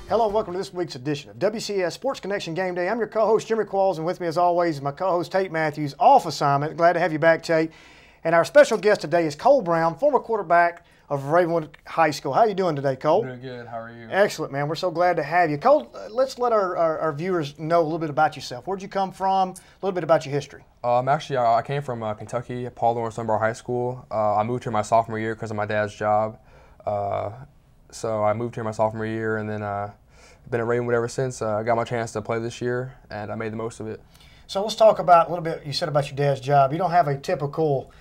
Hello and welcome to this week's edition of WCS Sports Connection Game Day. I'm your co-host, Jimmy Qualls, and with me as always is my co-host, Tate Mathews, off assignment. Glad to have you back, Tate. And our special guest today is Cole Brown, former quarterback of Ravenwood High School. How are you doing today, Cole? Doing good. How are you? Excellent, man. We're so glad to have you. Cole, let's let our viewers know a little bit about yourself. Where'd you come from? A little bit about your history. Actually, I came from Kentucky, Paul Lawrence Dunbar High School. I moved here my sophomore year because of my dad's job. So I moved here my sophomore year, and then been at Ravenwood ever since. I got my chance to play this year, and I made the most of it. So let's talk about a little bit. You said about your dad's job. You don't have a typical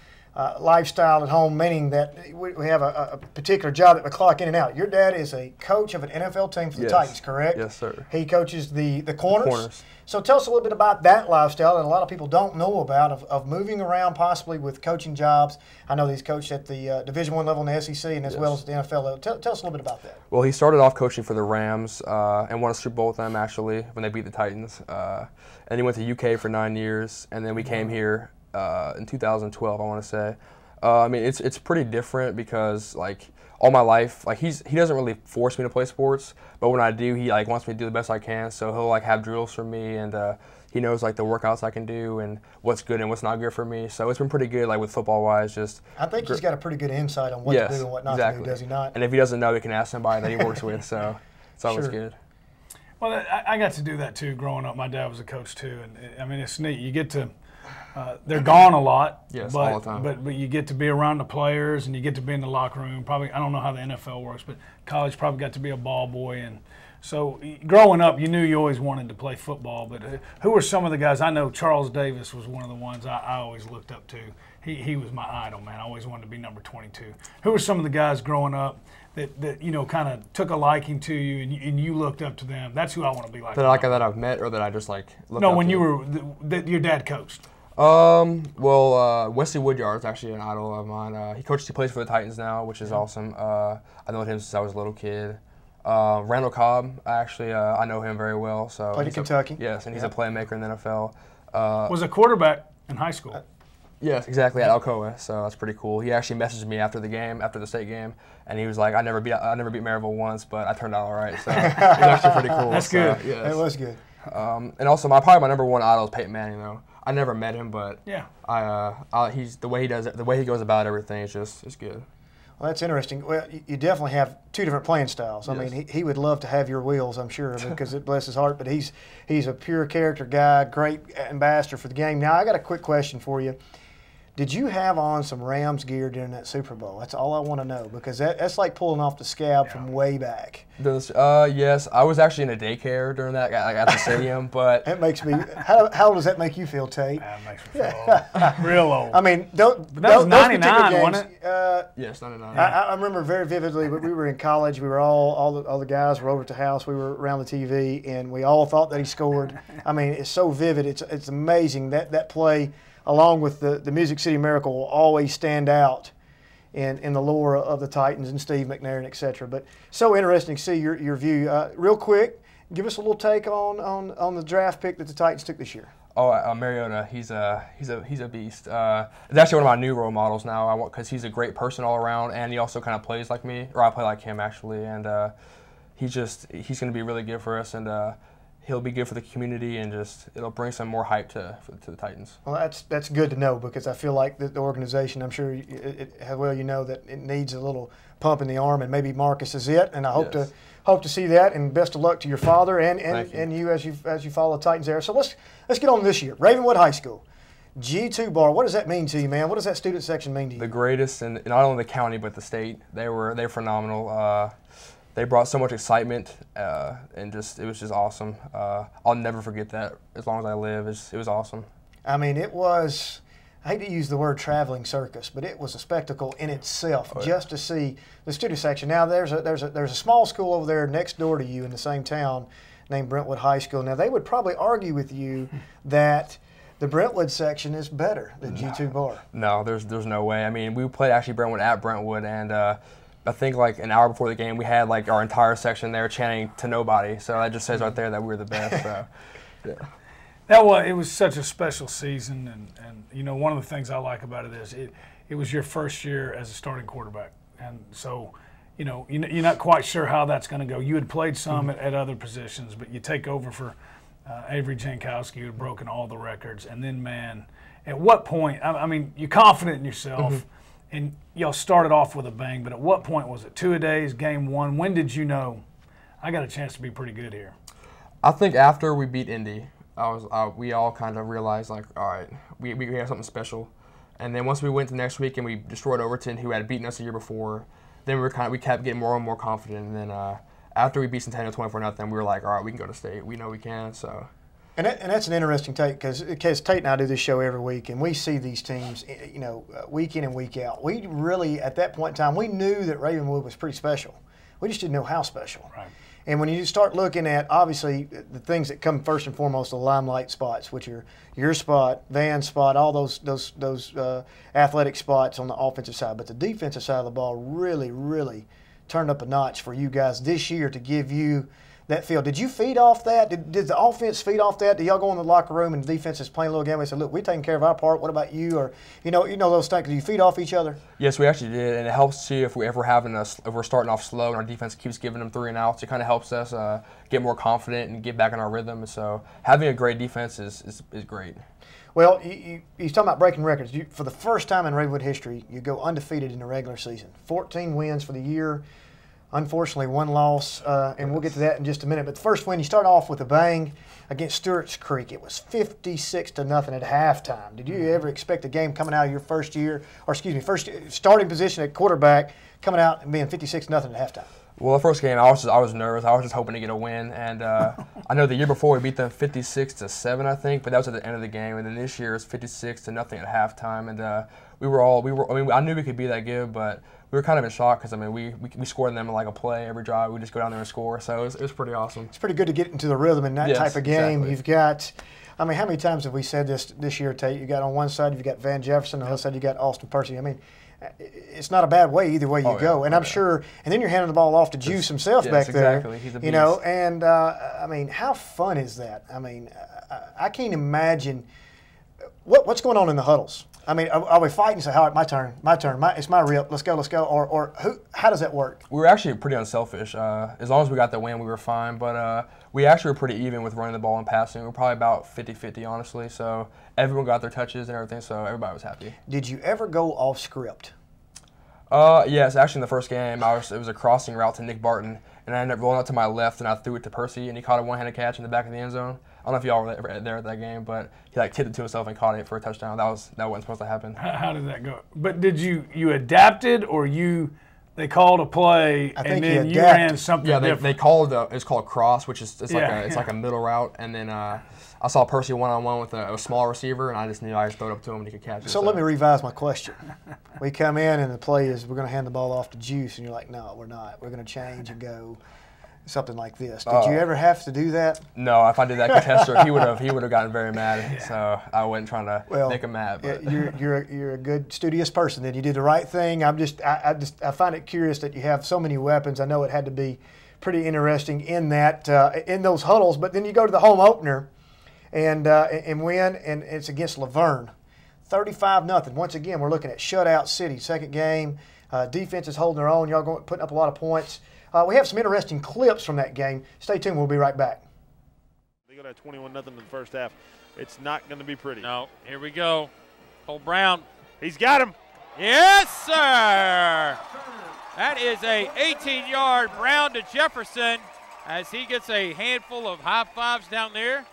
lifestyle at home, meaning that we have a particular job that we clock in and out. Your dad is a coach of an NFL team for the Titans, correct? Yes, sir. He coaches the corners. The corners. So tell us a little bit about that lifestyle that a lot of people don't know about of moving around possibly with coaching jobs. I know he's coached at the Division I level in the SEC and as well as the NFL level. Tell us a little bit about that. Well, he started off coaching for the Rams and won a Super Bowl with them, actually, when they beat the Titans. And he went to UK for 9 years, and then we came here in 2012, I want to say. I mean, it's pretty different because, like, all my life, like, he doesn't really force me to play sports, but when I do, he, like, wants me to do the best I can. So he'll, like, have drills for me, and he knows, like, the workouts I can do and what's good and what's not good for me. So it's been pretty good, like, with football-wise. Just I think he's got a pretty good insight on what to do and what not to do, does he not? And if he doesn't know, he can ask somebody that he works with. So it's always good. Well, I got to do that too growing up. My dad was a coach too, and I mean, it's neat. You get to they're gone a lot, yes, but, all the time. But you get to be around the players, and you get to be in the locker room. Probably, I don't know how the NFL works, but college probably got to be a ball boy. And so growing up, you knew you always wanted to play football. But who were some of the guys? I know Charles Davis was one of the ones I always looked up to. He was my idol, man. I always wanted to be number 22. Who were some of the guys growing up that you know, kind of took a liking to you and you looked up to them? That's who I want to be like. That I've met, or that I just like looked up No, when to? you were that your dad coached. Wesley Woodyard is actually an idol of mine. He plays for the Titans now, which is awesome. I know him since I was a little kid. Randall Cobb, I know him very well. So played in Kentucky. Yes, and he's a playmaker in the NFL. Was a quarterback in high school. Yes, exactly, at Alcoa. So that's pretty cool. He actually messaged me after the state game, and he was like, I never beat Maryville once, but I turned out all right. So it was actually pretty cool. That's good. Yes. It was good. And also, probably my number one idol is Peyton Manning, though. I never met him, but he's the way he does it, the way he goes about everything is good. Well, that's interesting. Well, you definitely have two different playing styles. I mean, he would love to have your wheels, I'm sure, because it bless his heart. But he's a pure character guy, great ambassador for the game. Now, I got a quick question for you. Did you have on some Rams gear during that Super Bowl? That's all I want to know, because that's like pulling off the scab from way back. Yes, I was actually in a daycare during that, like at the stadium, but that makes me. How old does that make you feel, Tate? That makes me feel old. Real old. I mean, but that was 99, games, wasn't it? Yes, 99. I remember very vividly. We were in college. We were all the guys were over at the house. We were around the TV, and we all thought that he scored. I mean, it's so vivid. It's amazing that play, along with the Music City Miracle, will always stand out in the lore of the Titans and Steve McNair, et cetera. But so interesting to see your view. Real quick, give us a little take on the draft pick that the Titans took this year. Oh, Mariota, he's a beast. He's actually one of my new role models now, because he's a great person all around, and he also kind of plays like me, or I play like him actually, and he's going to be really good for us, and he'll be good for the community, and it'll bring some more hype to the Titans. Well, that's good to know, because I feel like the organization, I'm sure you know that it needs a little pump in the arm, and maybe Marcus is it. And I hope to see that. And best of luck to your father and you as you follow the Titans there. So let's get on this year. Ravenwood High School, G2 bar. What does that mean to you, man? What does that student section mean to you? The greatest in not only the county but the state. They're phenomenal. They brought so much excitement, and it was just awesome. I'll never forget that as long as I live. It was awesome. I mean, it was, I hate to use the word traveling circus, but it was a spectacle in itself just to see the student section. Now, there's a small school over there next door to you in the same town named Brentwood High School. Now, they would probably argue with you that the Brentwood section is better than G2 bar. No, there's no way. I mean, we played actually Brentwood at Brentwood, and I think like an hour before the game, we had like our entire section there chanting to nobody. So that just says right there that we were the best. So, yeah. It was such a special season, and you know, one of the things I like about it is it was your first year as a starting quarterback, and so you're not quite sure how that's going to go. You had played some at other positions, but you take over for Avery Jankowski, who had broken all the records. And then, man, at what point, I mean, you're confident in yourself, and y'all started off with a bang, but at what point was it? Two-a-days, game one? When did you know, I got a chance to be pretty good here? I think after we beat Indy, we all kind of realized, like, all right, we have something special. And then once we went to next week and we destroyed Overton, who had beaten us the year before, then we kept getting more and more confident. And then after we beat Centennial 24-0, we were like, all right, we can go to state. We know we can. So. And that's an interesting take because Tate and I do this show every week, and we see these teams, week in and week out. We really, at that point in time, we knew that Ravenwood was pretty special. We just didn't know how special. Right. And when you start looking at, obviously, the things that come first and foremost, the limelight spots, which are your spot, Van's spot, all those athletic spots on the offensive side. But the defensive side of the ball really, really turned up a notch for you guys this year to give you that feel. Did you feed off that? Did the offense feed off that? Did y'all go in the locker room and the defense is playing a little game and say, look, we're taking care of our part. What about you? Or, you know those things. Do you feed off each other? Yes, we actually did, and it helps too if we're starting off slow and our defense keeps giving them 3 and outs. It kind of helps us get more confident and get back in our rhythm. So having a great defense is great. Well, you're talking about breaking records. For the first time in Ravenwood history, you go undefeated in the regular season. 14 wins for the year. Unfortunately, 1 loss, and we'll get to that in just a minute. But the first win, you start off with a bang against Stewart's Creek. It was 56-0 at halftime. Did you ever expect a game coming out of your first starting position at quarterback, coming out and being 56-0 at halftime? Well, the first game, I was nervous. I was just hoping to get a win, and I know the year before we beat them 56-7, I think, but that was at the end of the game. And then this year it's 56-0 at halftime, and I knew we could be that good, but we were kind of in shock because we scored them in like a play every drive. We just go down there and score, so it was pretty awesome. It's pretty good to get into the rhythm in that type of game. Exactly. You've got, how many times have we said this year, Tate? You got on one side you've got Van Jefferson, on the other side you got Austin Percy. It's not a bad way either way you go, and I'm sure. And then you're handing the ball off to Juice himself back there. Exactly. He's a beast. And how fun is that? I can't imagine what's going on in the huddles. Are we fighting? Say, all right, my turn. It's my rip. Let's go. Or how does that work? We were actually pretty unselfish. As long as we got the win, we were fine. But we actually were pretty even with running the ball and passing. We were probably about 50-50, honestly. So everyone got their touches and everything, so everybody was happy. Did you ever go off script? Yes, actually in the first game, it was a crossing route to Nick Barton, and I ended up rolling out to my left, and I threw it to Percy, and he caught a one-handed catch in the back of the end zone. I don't know if y'all were there at that game, but he tipped it to himself and caught it for a touchdown. That wasn't supposed to happen. How did that go? But did you adapted, or they called a play and then you ran something different? They called it's called cross, which is like a middle route, and then I saw Percy one-on-one with a small receiver, and I just knew I just throw it up to him and he could catch it. So let me revise my question. We come in and the play is we're going to hand the ball off to Juice, and you're like, no, we're not. We're going to change and go something like this. Did you ever have to do that? No, if I did that, Contester, he would have gotten very mad. So I wasn't trying to make him mad. But. You're a good studious person. Then you did the right thing. I find it curious that you have so many weapons. I know it had to be pretty interesting in those huddles. But then you go to the home opener and win, and it's against Laverne, 35-0. Once again, we're looking at shutout city. Second game, defense is holding their own. Y'all putting up a lot of points. We have some interesting clips from that game. Stay tuned. We'll be right back. They got a 21-0 in the first half. It's not going to be pretty. No. Here we go. Cole Brown. He's got him. Yes, sir. That is a 18-yard Brown to Jefferson as he gets a handful of high fives down there.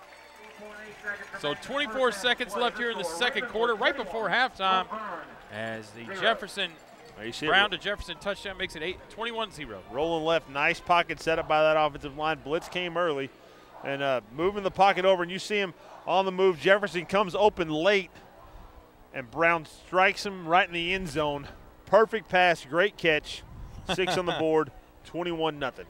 So 24 seconds left here in the second quarter, right before halftime, as the Brown to Jefferson touchdown makes it 21-0. Rolling left, nice pocket set up by that offensive line. Blitz came early and moving the pocket over, and you see him on the move. Jefferson comes open late, and Brown strikes him right in the end zone. Perfect pass, great catch. 6 on the board, 21-0.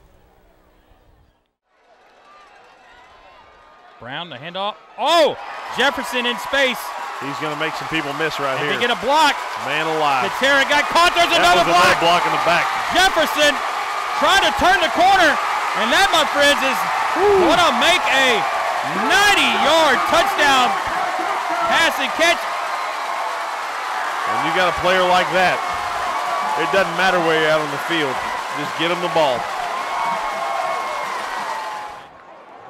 Brown, the handoff. Oh, Jefferson in space. He's going to make some people miss right here. They get a block. Man alive. Katera got caught. There's another block. Another block in the back. Jefferson trying to turn the corner, and that, my friends, is going to make a 90-yard touchdown pass and catch. And you got a player like that, it doesn't matter where you're out on the field. Just get him the ball.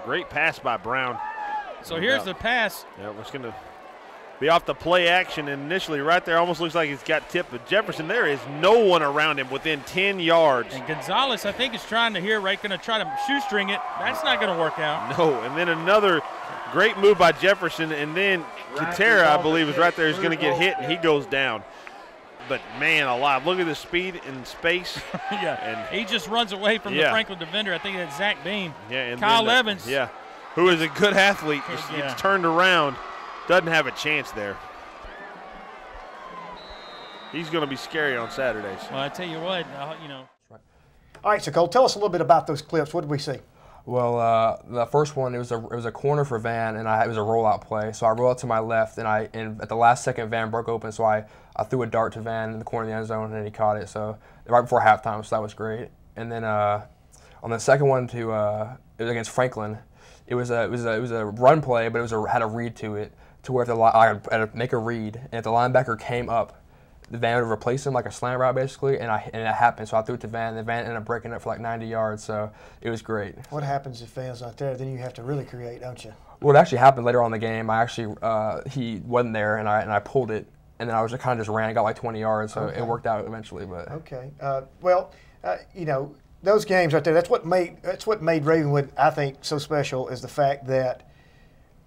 Great pass by Brown. So here's the pass. Yeah, we're just going to be off the play action. And initially right there almost looks like he's got tipped. But Jefferson, there is no one around him within 10 yards. And Gonzalez, I think, is trying to going to try to shoestring it. That's not going to work out. No, and then another great move by Jefferson. And then Katera, I believe, is right there. He's going to get hit, and he goes down. But, man alive, look at the speed and space. Yeah, and he just runs away from the Franklin defender. I think that's Zach Beam. Yeah, and Kyle Evans. Yeah, who is a good athlete. Gets turned around. Doesn't have a chance there. He's going to be scary on Saturdays. Well, I tell you what, you know. All right, so Cole, tell us a little bit about those clips. What did we see? Well, the first one, it was a corner for Van, and it was a rollout play. So I rolled out to my left, and at the last second, Van broke open. So I threw a dart to Van in the corner of the end zone, and he caught it. So right before halftime, so that was great. And then on the second one, it was against Franklin. It was a run play, but it had a read to it, to where I had to make a read, and if the linebacker came up, the Van would replace him like a slant route basically, and it happened. So I threw it to Van, and the Van ended up breaking it for like 90 yards. So it was great. What happens if Van's not there? Then you have to really create, don't you? Well, it actually happened later on in the game. He wasn't there, and I pulled it, and then I was kind of just ran. I got like 20 yards, so it worked out eventually. But okay, you know, those games right there. That's what made Ravenwood, I think, so special, is the fact that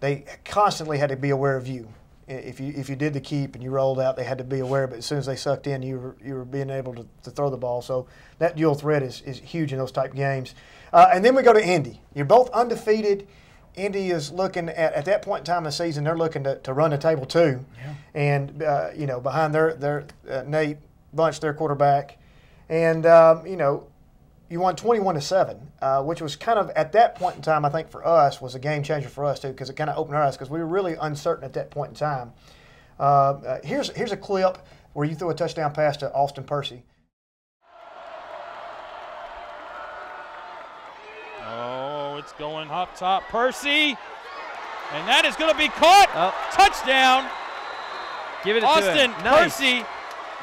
they constantly had to be aware of you. If you did the keep and you rolled out, they had to be aware. But as soon as they sucked in, you were being able to throw the ball. So that dual threat is huge in those type games. And then we go to Indy. You're both undefeated. Indy is looking at that point in time of the season, they're looking to run the table too. Yeah. And you know, behind their Nate Bunch, their quarterback, and you know, you won 21-7, which was kind of, at that point in time, I think for us, was a game changer for us too, because it kind of opened our eyes, because we were really uncertain at that point in time. Here's a clip where you threw a touchdown pass to Austin Percy. Oh, it's going up top, Percy, and that is going to be caught. Touchdown. Give it Austin to him. Nice. Percy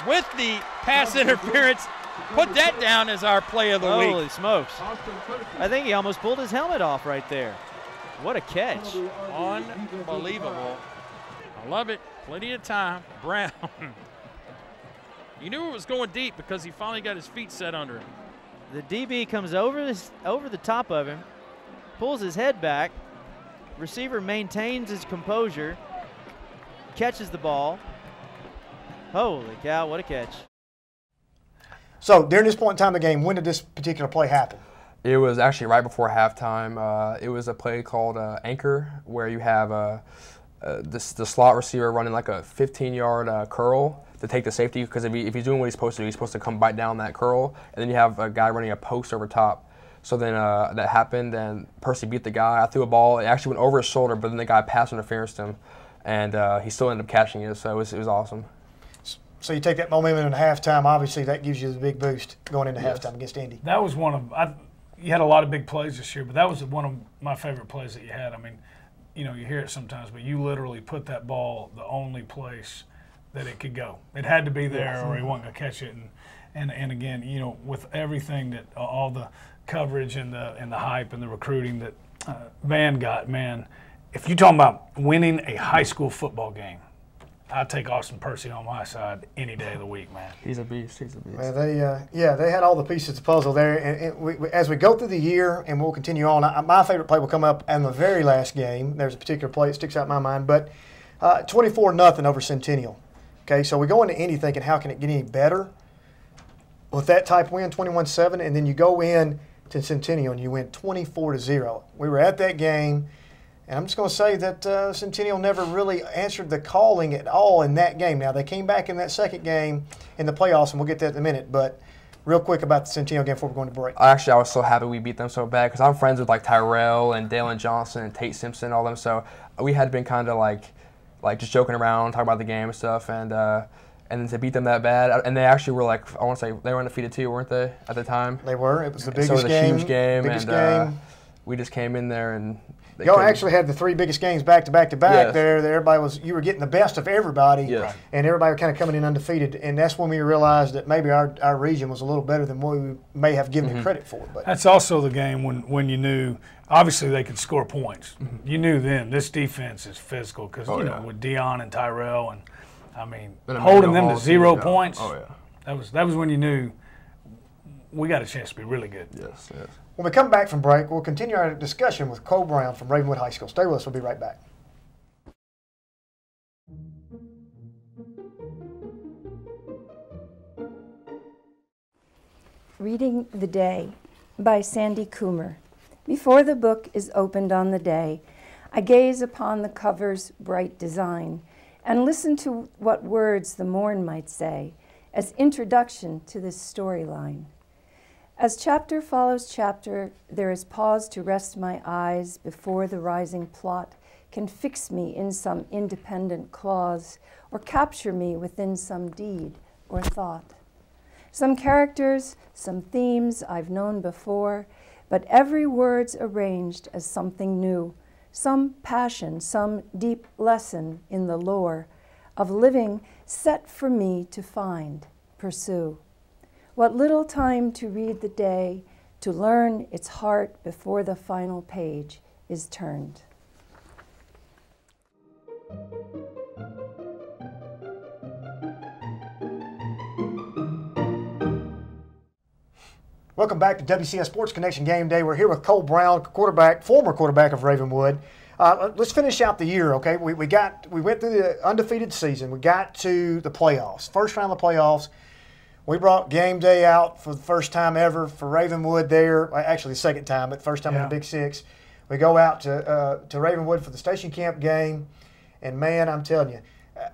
with the pass interference. Put that down as our play of the week. Holy smokes. I think he almost pulled his helmet off right there. What a catch. Unbelievable. I love it. Plenty of time. Brown. You knew it was going deep because he finally got his feet set under him. The DB comes over the top of him, pulls his head back. Receiver maintains his composure, catches the ball. Holy cow, what a catch. So during this point in time of the game, when did this particular play happen? It was actually right before halftime. It was a play called Anchor, where you have the slot receiver running like a 15-yard curl to take the safety, because if he's doing what he's supposed to do, he's supposed to come bite down that curl, and then you have a guy running a post over top. So then that happened, and Percy beat the guy. I threw a ball. It actually went over his shoulder, but then the guy pass interference to him, and he still ended up catching it, so it was awesome. So you take that momentum into halftime, obviously that gives you the big boost going into halftime against Indy. That was one of you had a lot of big plays this year, but that was one of my favorite plays that you had. I mean, you know, you hear it sometimes, but you literally put that ball the only place that it could go. It had to be there, or he wasn't going to catch it. And again, you know, with everything that all the coverage and the hype and the recruiting that Van got, man, if you're talking about winning a high school football game, I'd take Austin Percy on my side any day of the week, man. He's a beast. He's a beast. Well, they had all the pieces of the puzzle there. And as we go through the year, and we'll continue on, my favorite play will come up in the very last game. There's a particular play that sticks out in my mind, but 24-0 over Centennial. Okay, so we go into Indy thinking, how can it get any better? With that type win, 21-7, and then you go in to Centennial and you win 24-0. We were at that game. And I'm just going to say that Centennial never really answered the calling at all in that game. Now, they came back in that second game in the playoffs, and we'll get to that in a minute. But real quick about the Centennial game before we're going to break. I was so happy we beat them so bad, because I'm friends with like Tyrell and Dalen Johnson and Tate Simpson, all them. So we had been kind of like just joking around, talking about the game and stuff. And then to beat them that bad, and they actually were like, I want to say they were undefeated too, weren't they, at the time? They were. It was the biggest game. So it was game. a huge game. Biggest and game. We just came in there and Y'all actually had the 3 biggest games back to back to back Yes. there. You were getting the best of everybody, Yes. and everybody kind of coming in undefeated. And that's when we realized that maybe our region was a little better than what we may have given it credit for. But That's also the game when you knew, obviously they could score points. You knew then this defense is physical because, with Dion and Tyrell and, I mean, holding them to 0 points, that was when you knew we got a chance to be really good. Yes. when we come back from break, we'll continue our discussion with Cole Brown from Ravenwood High School. Stay with us. We'll be right back. Reading the Day by Sandy Coomer. Before the book is opened on the day, I gaze upon the cover's bright design and listen to what words the morn might say as introduction to this storyline. As chapter follows chapter, there is pause to rest my eyes before the rising plot can fix me in some independent clause or capture me within some deed or thought. Some characters, some themes I've known before, but every word's arranged as something new, some passion, some deep lesson in the lore of living set for me to find, pursue. What little time to read the day, to learn its heart before the final page is turned. Welcome back to WCS Sports Connection Game Day. We're here with Cole Brown, quarterback, former quarterback of Ravenwood. Let's finish out the year, okay? We went through the undefeated season. We got to the playoffs, first round of the playoffs. We brought Game Day out for the first time ever for Ravenwood there. Actually, the second time, but first time in the Big Six. We go out to Ravenwood for the station camp game, and man, I'm telling you,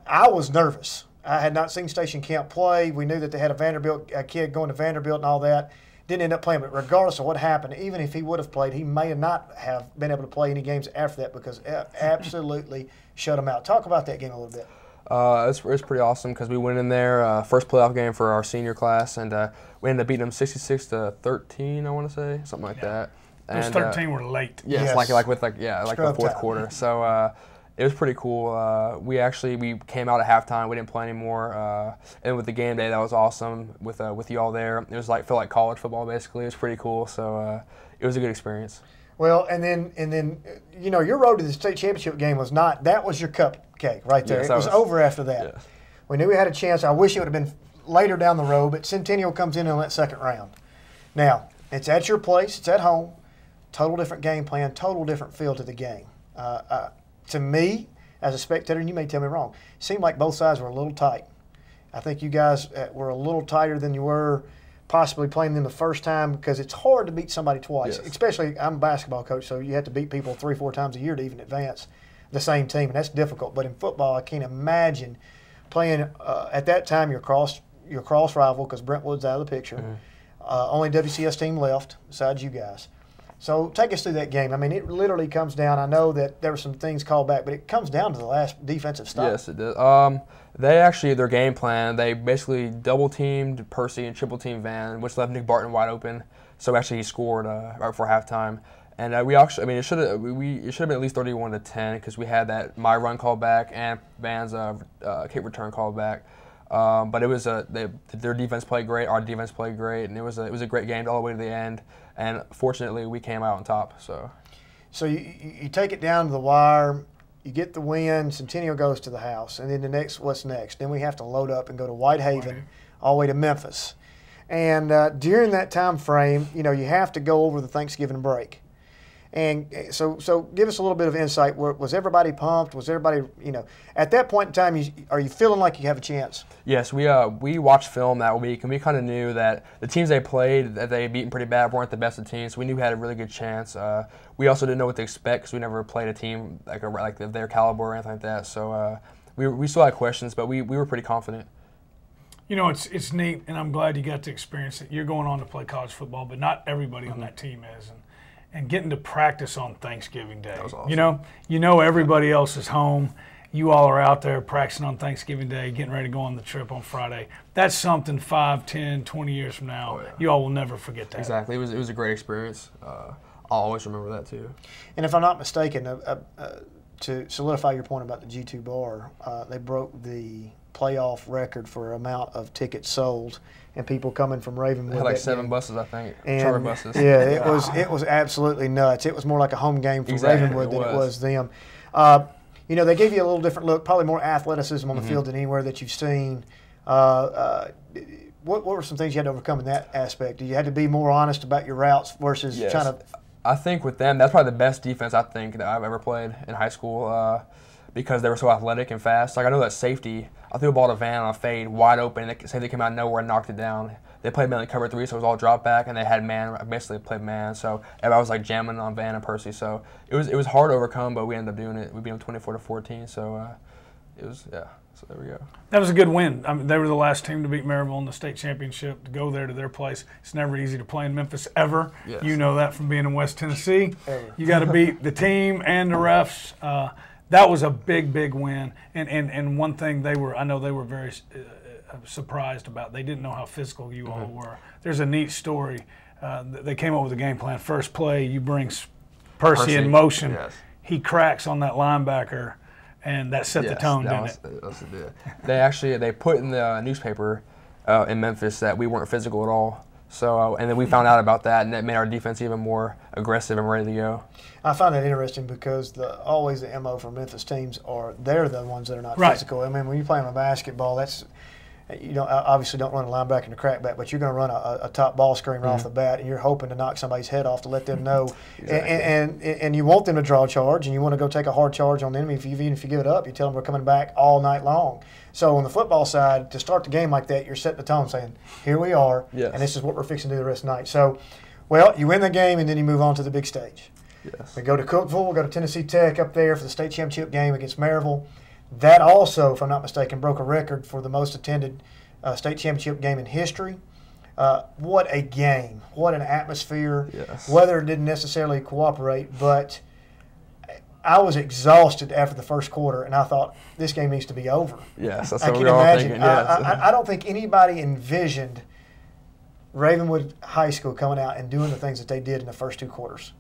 I was nervous. I had not seen station camp play. We knew that they had a kid going to Vanderbilt and all that. Didn't end up playing, but regardless of what happened, even if he would have played, he may not have been able to play any games after that because absolutely shut him out. Talk about that game a little bit. It's pretty awesome because we went in there, first playoff game for our senior class, and we ended up beating them 66-13, I want to say, something like that. And, those 13 were late. Yes, like the fourth quarter. So it was pretty cool. We came out at halftime. We didn't play anymore. And with the game day, that was awesome with y'all there. It was felt like college football basically. It was pretty cool. So it was a good experience. Well, and then your road to the state championship game was not. That was your cupcake right there. Yes, it was over after that. Yes. We knew we had a chance. I wish it would have been later down the road, but Centennial comes in on that second round. Now it's at your place. It's at home. Total different game plan. Total different feel to the game. To me, as a spectator, and you may tell me wrong, it seemed like both sides were a little tight. I think you guys were a little tighter than you were possibly playing them the first time because it's hard to beat somebody twice. Yes. Especially, I'm a basketball coach, so you have to beat people 3-4 times a year to even advance the same team, and that's difficult. But in football, I can't imagine playing at that time your cross rival because Brentwood's out of the picture. Mm-hmm. Only WCS team left besides you guys. So take us through that game. I mean, it literally comes down. I know that there were some things called back, but it comes down to the last defensive stop. Yes, it did. Their game plan, they basically double-teamed Percy and triple-teamed Van, which left Nick Barton wide open. So actually he scored right before halftime. And it should have been at least 31-10 because we had that my run call back and Van's kick return call back. But it was their defense played great, our defense played great, and it was a great game all the way to the end. And fortunately, we came out on top. So you take it down to the wire, you get the win. Centennial goes to the house, and then what's next? Then we have to load up and go to Whitehaven, all the way to Memphis. And during that time frame, you have to go over the Thanksgiving break. And so give us a little bit of insight. Was everybody pumped? Was everybody, at that point in time, are you feeling like you have a chance? Yes, we watched film that week, and we kind of knew that the teams they played, that they beaten pretty bad, weren't the best of teams. So we knew we had a really good chance. We also didn't know what to expect because we never played a team like their caliber or anything like that. So we still had questions, but we were pretty confident. It's neat, and I'm glad you got to experience it. You're going on to play college football, but not everybody on that team is. And getting to practice on Thanksgiving Day. That was awesome. Everybody else is home. You all are out there practicing on Thanksgiving Day, getting ready to go on the trip on Friday. That's something 5, 10, 20 years from now, you all will never forget that. Exactly. It was a great experience. I'll always remember that too. And if I'm not mistaken, to solidify your point about the G2 bar, they broke the playoff record for amount of tickets sold and people coming from Ravenwood. They had like 7 buses, I think, and charter buses. Yeah, it was absolutely nuts. It was more like a home game for Ravenwood than it was them. You know, they gave you a little different look, probably more athleticism on the field than anywhere that you've seen. What were some things you had to overcome in that aspect? You had to be more honest about your routes versus trying to. I think with them, that's probably the best defense I think that I've ever played in high school because they were so athletic and fast. Like I know that safety, I threw a ball to Van on a fade, wide open, and safety came out of nowhere and knocked it down. They played mainly cover 3, so it was all drop back, and they had man, basically played man. So everybody was like jamming on Van and Percy. So it was hard to overcome, but we ended up doing it. We beat them 24-14. So it was So there we go. That was a good win. I mean, they were the last team to beat Maryville in the state championship, to go there to their place. It's never easy to play in Memphis ever. Yes. You know that from being in West Tennessee. You got to beat the team and the refs. That was a big, big win. And one thing I know they were very surprised about. They didn't know how physical you all were. There's a neat story. They came up with a game plan. First play, you bring Percy in motion. Yes. He cracks on that linebacker. And that set the tone, didn't it? They put in the newspaper in Memphis that we weren't physical at all. So and then we found out about that, and that made our defense even more aggressive and ready to go. I find that interesting because always the MO for Memphis teams they're the ones that are not physical. I mean, when you play them basketball, you don't obviously don't run a linebacker and a crackback, but you're going to run a top ball screen right off the bat, and you're hoping to knock somebody's head off to let them know. Exactly. And you want them to draw a charge, and you want to go take a hard charge on the enemy. Even if you give it up, you tell them we're coming back all night long. So on the football side, to start the game like that, you're setting the tone, saying, here we are, and this is what we're fixing to do the rest of the night. So, well, you win the game, and then you move on to the big stage. Yes. We go to Cookeville, we go to Tennessee Tech up there for the state championship game against Maryville. That also, if I'm not mistaken, broke a record for the most attended state championship game in history. What a game. What an atmosphere. Yes. Weather didn't necessarily cooperate, but I was exhausted after the first quarter, and I thought, this game needs to be over. Yes, that's I what can we were all imagine. thinking. Yes. I don't think anybody envisioned Ravenwood High School coming out and doing the things that they did in the first 2 quarters.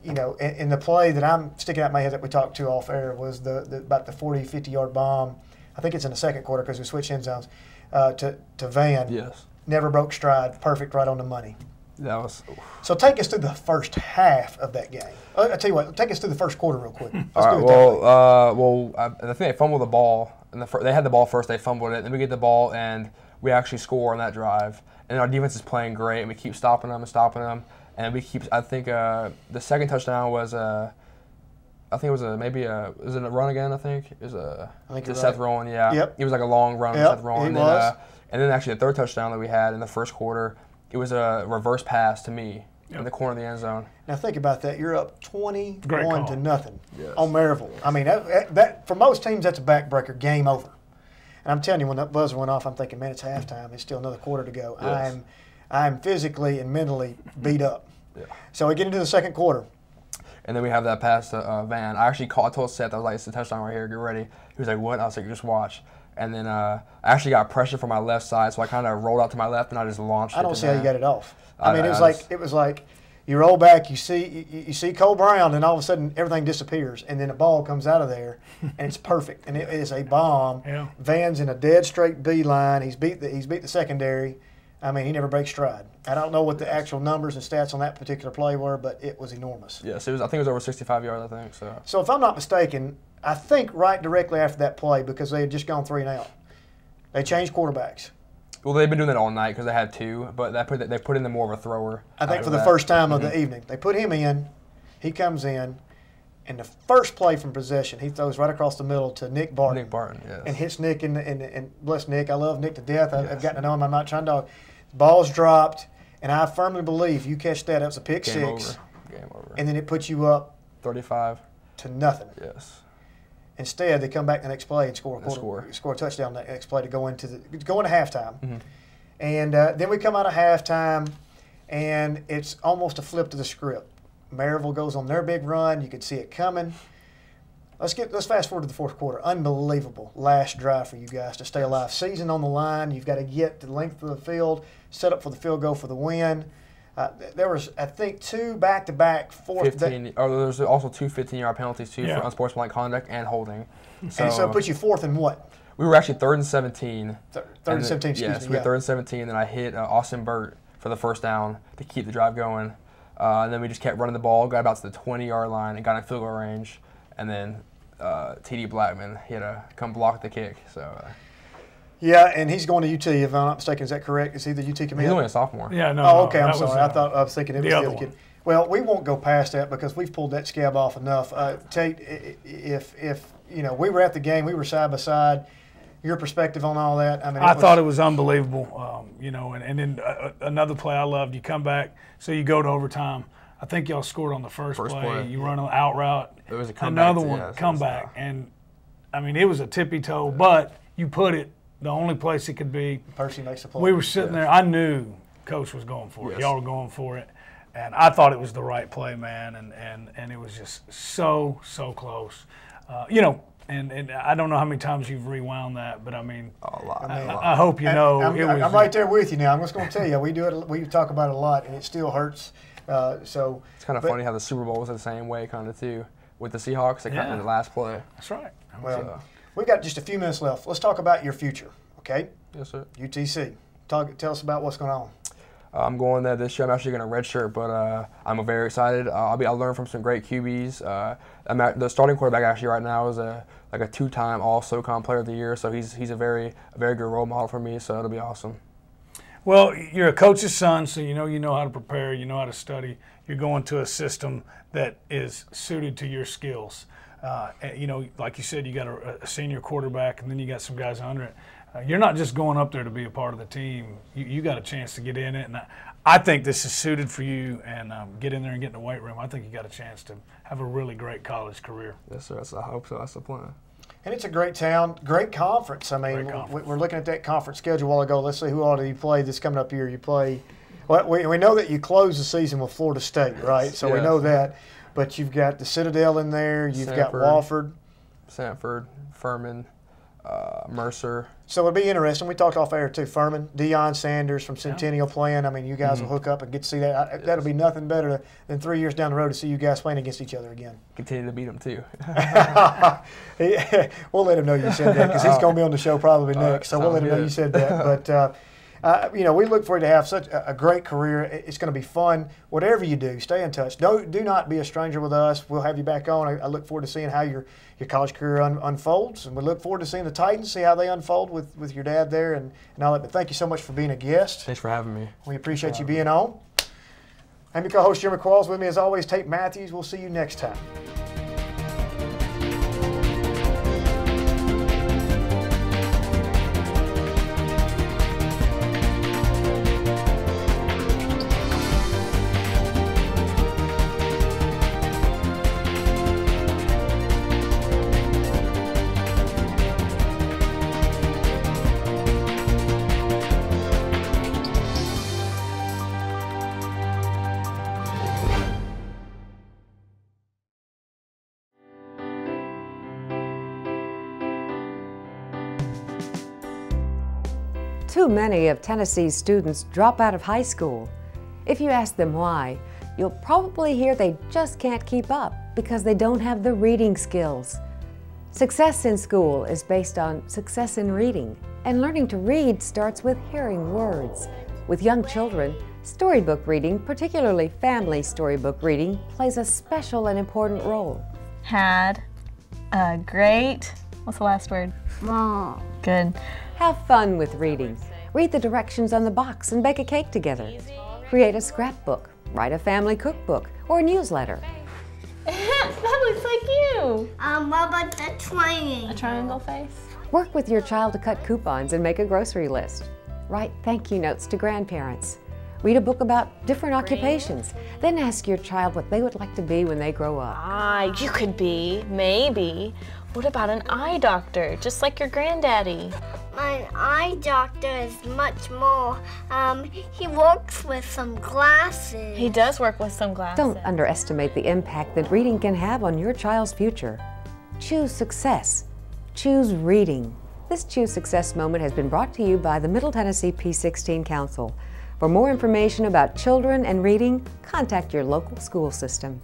You know, in the play that I'm sticking out my head that we talked to off air was about the 40, 50-yard bomb. I think it's in the second quarter because we switched end zones to Van. Yes. Never broke stride. Perfect, right on the money. That was. So take us through the first half of that game. I tell you what, take us through the first quarter real quick. All right. Well, I think they fumbled the ball. They had the ball first. They fumbled it. Then we get the ball, and we actually score on that drive. And our defense is playing great, and we keep stopping them. And we keep. I think the second touchdown was. I think it was was it a run again? I think it was Seth Rowan. Yeah. Yep. It was like a long run to Seth Rowan. And then actually the third touchdown that we had in the first quarter, it was a reverse pass to me in the corner of the end zone. Now think about that. You're up 21-0 Yes. on Maryville. I mean, that for most teams that's a backbreaker. Game over. And I'm telling you, when that buzzer went off, I'm thinking, man, it's halftime. It's still another quarter to go. Yes. I'm physically and mentally beat up. Yeah. So we get into the second quarter. And then we have that pass to Van. I told Seth, I was like, it's a touchdown right here, get ready. He was like, what? I was like, just watch. And then I actually got pressure from my left side, so I kind of rolled out to my left and I just launched it. I don't see how you got it off. I mean, it was like you roll back, you see Cole Brown, and all of a sudden everything disappears, and then the ball comes out of there, and it's perfect, and it is a bomb. Yeah. Van's in a dead straight B line. He's beat the secondary. I mean, he never breaks stride. I don't know what the actual numbers and stats on that particular play were, but it was enormous. Yes, I think it was over 65 yards, I think. So if I'm not mistaken, I think right directly after that play, because they had just gone 3 and out, they changed quarterbacks. Well, they've been doing that all night because they had 2, but they put in the more of a thrower. I think for the first time of the evening. They put him in, he comes in, and the first play from possession, he throws right across the middle to Nick Barton. Nick Barton, yes. And hits Nick, and bless Nick. I love Nick to death. I've gotten to know him. I'm not trying to dog. Ball's dropped, and I firmly believe you catch that. That was a pick six. Game over. And then it puts you up 35 to nothing. Yes. Instead, they come back the next play and score a touchdown the next play to go into halftime. And then we come out of halftime, and it's almost a flip to the script. Maryville goes on their big run. You could see it coming. Let's fast forward to the fourth quarter. Unbelievable last drive for you guys to stay alive. Season on the line. You've got to get the length of the field, set up for the field goal for the win. There was, I think, 2 back-to-back fourth. 15. Oh, there's also 2 15-yard penalties too for unsportsmanlike conduct and holding. So, and so it puts you 4th and what? We were actually 3rd and 17. 3rd and 17. Excuse yes, me. we were 3rd and 17. Then I hit Austin Burt for the first down to keep the drive going. And then we just kept running the ball, got about to the 20-yard line, and got in field goal range. And then T.D. Blackman, he had to come block the kick. So. Yeah, and he's going to UT, if I'm not mistaken. Is that correct? Is he the UT commit? He's only a sophomore. Yeah, no. Oh, okay. No, I'm sorry. I was thinking it was the other kid. Well, we won't go past that because we've pulled that scab off enough. Tate, if you know, we were at the game, we were side by side. Your perspective on all that? I mean, I thought it was unbelievable. You know, and then another play I loved. You come back, so you go to overtime. I think y'all scored on the first play. You run an out route. It was a comeback. Another one, comeback, and I mean, it was a tippy toe, but you put it the only place it could be. Percy makes a play. We were sitting there. I knew Coach was going for it. Y'all were going for it. And I thought it was the right play, man, and it was just so close. You know, and I don't know how many times you've rewound that, but I mean, a lot. I hope you know. I'm right there with you now. I'm just going to tell you, we do it. We talk about it a lot, and it still hurts. So it's kind of funny how the Super Bowl was the same way, kind of too, with the Seahawks. They cut in the last play. That's right. Well, we got just a few minutes left. Let's talk about your future, okay? Yes, sir. UTC. Tell us about what's going on. I'm going there this year. I'm actually going to redshirt, but I'm very excited. I'll learn from some great QBs. The starting quarterback actually right now is a 2-time All-SoCon Player of the Year, so he's a very good role model for me. So it'll be awesome. Well, you're a coach's son, so you know how to prepare, you know how to study. You're going to a system that is suited to your skills. You know, like you said, you got a senior quarterback, and then you got some guys under it. You're not just going up there to be a part of the team. You got a chance to get in it, and I think this is suited for you. And get in there and get in the weight room. I think you got a chance to have a really great college career. Yes, sir. I hope so. That's the plan. And it's a great town, great conference. I mean, we're looking at that conference schedule a while ago. Let's see who all do you play this coming up year. You play. Well, we know that you close the season with Florida State, right? So we know that. But you've got the Citadel in there. You've got Wofford, Sanford, Furman, Mercer. So it'll be interesting. We talked off air too. Furman, Deion Sanders from Centennial playing. I mean, you guys will hook up and get to see that. That'll be nothing better than 3 years down the road to see you guys playing against each other again. Continue to beat them too. We'll let him know you said that because he's going to be on the show probably next. So we'll let him know you said that. But you know, we look for you to have such a great career. It's going to be fun. Whatever you do, stay in touch. Do not be a stranger with us. We'll have you back on. I look forward to seeing how your college career unfolds, and we look forward to seeing the Titans, see how they unfold with your dad there and all that. But thank you so much for being a guest. Thanks for having me. We appreciate you being on. I'm your co-host, Jimmy Qualls. With me, as always, Tate Mathews. We'll see you next time. Too many of Tennessee's students drop out of high school. If you ask them why, you'll probably hear they just can't keep up because they don't have the reading skills. Success in school is based on success in reading, and learning to read starts with hearing words. With young children, storybook reading, particularly family storybook reading, plays a special and important role. Had a great, what's the last word? Mom. Good. Have fun with reading. Read the directions on the box and bake a cake together. Create a scrapbook, write a family cookbook, or a newsletter. That looks like you. What about the triangle? A triangle face? Work with your child to cut coupons and make a grocery list. Write thank you notes to grandparents. Read a book about different occupations. Then ask your child what they would like to be when they grow up. You could be, maybe. What about an eye doctor, just like your granddaddy? My eye doctor is much more. He works with some glasses. He does work with some glasses. Don't underestimate the impact that reading can have on your child's future. Choose success. Choose reading. This Choose Success moment has been brought to you by the Middle Tennessee P16 Council. For more information about children and reading, contact your local school system.